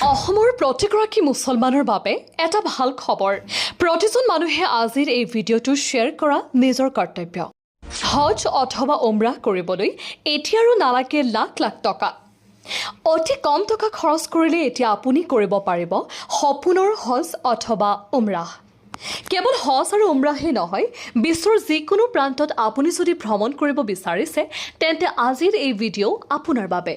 অসমৰ প্ৰতিগৰাকী মুছলমানৰ বাবে এটা ভাল খবৰ। প্ৰতিজন মানুহে আজিৰ এই ভিডিঅ'টো শ্বেয়াৰ কৰা নিজৰ কৰ্তব্য। হজ অথবা উমৰাহ কৰিবলৈ এতিয়া আৰু নালাগে লাখ লাখ টকা। অতি কম টকা খৰচ কৰিলে এতিয়া আপুনি কৰিব পাৰিব সপোনৰ হজ অথবা উমৰাহ। কেৱল হজ আৰু উমৰাহে নহয়, বিশ্বৰ যিকোনো প্ৰান্তত আপুনি যদি ভ্ৰমণ কৰিব বিচাৰিছে তেন্তে আজিৰ এই ভিডিঅ' আপোনাৰ বাবে।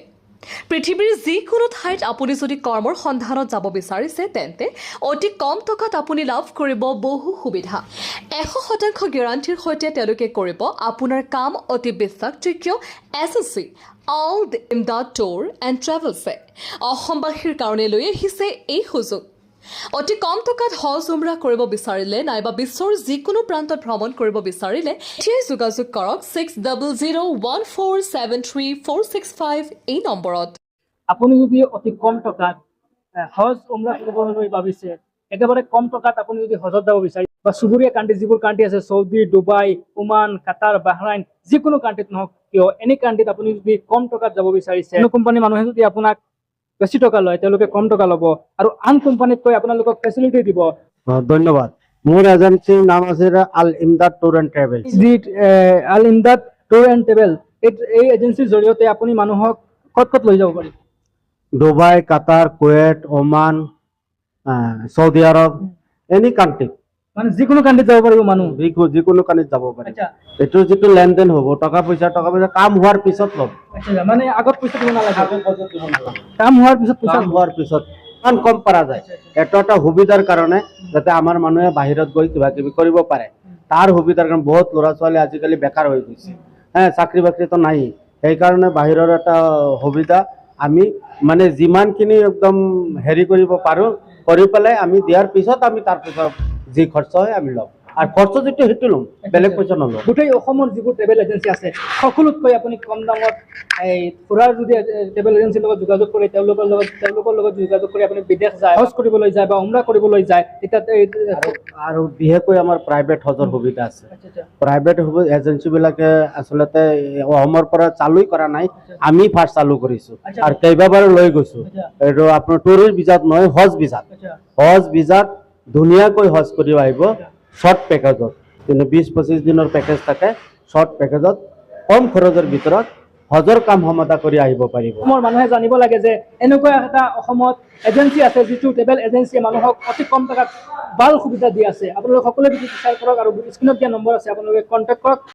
পৃথিৱীৰ যিকোনো ঠাইত আপুনি যদি কৰ্মৰ সন্ধানত যাব বিচাৰিছে তেন্তে অতি কম টকাত আপুনি লাভ কৰিব বহু সুবিধা। 100% গেৰাণ্টিৰ সৈতে তেওঁলোকে কৰিব আপোনাৰ কাম অতি বিশ্বাসযোগ্য agency Al Imdad tour and ট্ৰেভেলছে অসমবাসীৰ কাৰণে লৈ আহিছে এই সুযোগ। অতি কম টকাত হজ উমৰাহ কৰিব বিচাৰিলে নাইবা বিশ্বৰ যিকোনো প্ৰান্তত ভ্ৰমণ কৰিব বিচাৰিলে এতিয়াই যোগাযোগ কৰক 6001473465 এই নম্বৰত। আপুনি যদি অতি কম টকাত হজ উমৰাহ কৰিবলৈ ভাবিছে, একেবাৰে কম টকাত আপুনি যদি হজত যাব বিচাৰে বা চুবুৰীয়া কাণ্ট্ৰি যিবোৰ কাণ্ট্ৰি আছে চৌদি, ডুবাই, ওমান, কাটাৰ, বাহৰাইন, যিকোনো কাণ্ট্ৰিত নহওক কিয় এনি কাণ্ট্ৰিত আপুনি যদি কম টকাত যাব বিচাৰিছে, কোনো কোম্পানীৰ মানুহে যদি আপোনাক বেছি টকা লয় তেওঁলোকে কম টকা ল'ব আৰু আন কোম্পানীতকৈ আপোনালোকক ফেচিলিটি দিব। ধন্যবাদ। মোৰ এজেঞ্চিৰ নাম আছে Al Imdad tour and travel. Al Imdad tour and travel এই এজেঞ্চিৰ জৰিয়তে আপুনি মানুহক ক'ত ক'ত লৈ যাব পাৰিব? ডুবাই, কাটাৰ, কুৱেট, ওমান, চৌদি আৰব, এনি কাণ্ট্ৰি, মানে যিকোনো কাণ্ট্ৰিত যাব পাৰিব মানুহ, যিকোনো কাণ্ট্ৰিত যাব পাৰে। আচ্ছা, এইটো যিটো লেনদেন হ'ব টকা পইচা কাম হোৱাৰ পিছত ল'ব। আচ্ছা, মানে আগত পইচা দিব নালাগে, কাম হোৱাৰ পিছত পইচা কাম হোৱাৰ পিছত ইমান কম পৰা যায়। এইটো এটা সুবিধাৰ কাৰণে যাতে আমাৰ মানুহে বাহিৰত গৈ কিবা কিবি কৰিব পাৰে, তাৰ সুবিধাৰ কাৰণে বহুত ল'ৰা ছোৱালী আজিকালি বেকাৰ হৈ গৈছে। চাকৰি বাকৰিটো নাই, সেইকাৰণে বাহিৰৰ এটা সুবিধা আমি মানে যিমানখিনি একদম হেৰি কৰিব পাৰোঁ কৰি পেলাই আমি দিয়াৰ পিছত আমি তাৰ পিছত যি খৰচ হয় আমি ল'ম, আৰু খৰচ যিটো সেইটো ল'ম, বেলেগ পইচা নল'ম। গোটেই অসমৰ যিবোৰ ট্ৰেভেল এজেঞ্চি আছে সকলোতকৈ আপুনি কম দামত এই ফুৰাৰ যদি ট্ৰেভেল এজেঞ্চিৰ লগত যোগাযোগ কৰে, তেওঁলোকৰ লগত যোগাযোগ কৰি আপুনি বিদেশ যায়, হজ কৰিবলৈ যায় বা উমৰাহ কৰিবলৈ যায়, তেতিয়া আৰু বিশেষকৈ আমাৰ প্ৰাইভেট হজৰ সুবিধা আছে। প্ৰাইভেট এজেঞ্চিবিলাকে আচলতে অসমৰ পৰা চালুই কৰা নাই, আমি ফাৰ্ষ্ট চালু কৰিছোঁ আৰু কেইবাবাৰো লৈ গৈছোঁ। এইটো আপোনাৰ টুৰিষ্ট ভিজাত নহয়, হজ ভিজাত। হজ ভিজাত ধুনীয়াকৈ হজ কৰিব আহিব শ্বৰ্ট পেকেজত, কিন্তু 20-25 দিনৰ পেকেজ থাকে। শ্বৰ্ট পেকেজত কম খৰচৰ ভিতৰত হজৰ কাম সমাধা কৰি আহিব পাৰিব। অসমৰ মানুহে জানিব লাগে যে এনেকুৱা এটা অসমত এজেঞ্চি আছে যিটো ট্ৰেভেল এজেঞ্চিয়ে মানুহক অতি কম টকাত ভাল সুবিধা দি আছে। আপোনালোকে সকলোৱে বিচাৰ কৰক আৰু স্ক্ৰীণত দিয়া নম্বৰ আছে, আপোনালোকে কণ্টেক্ট কৰক।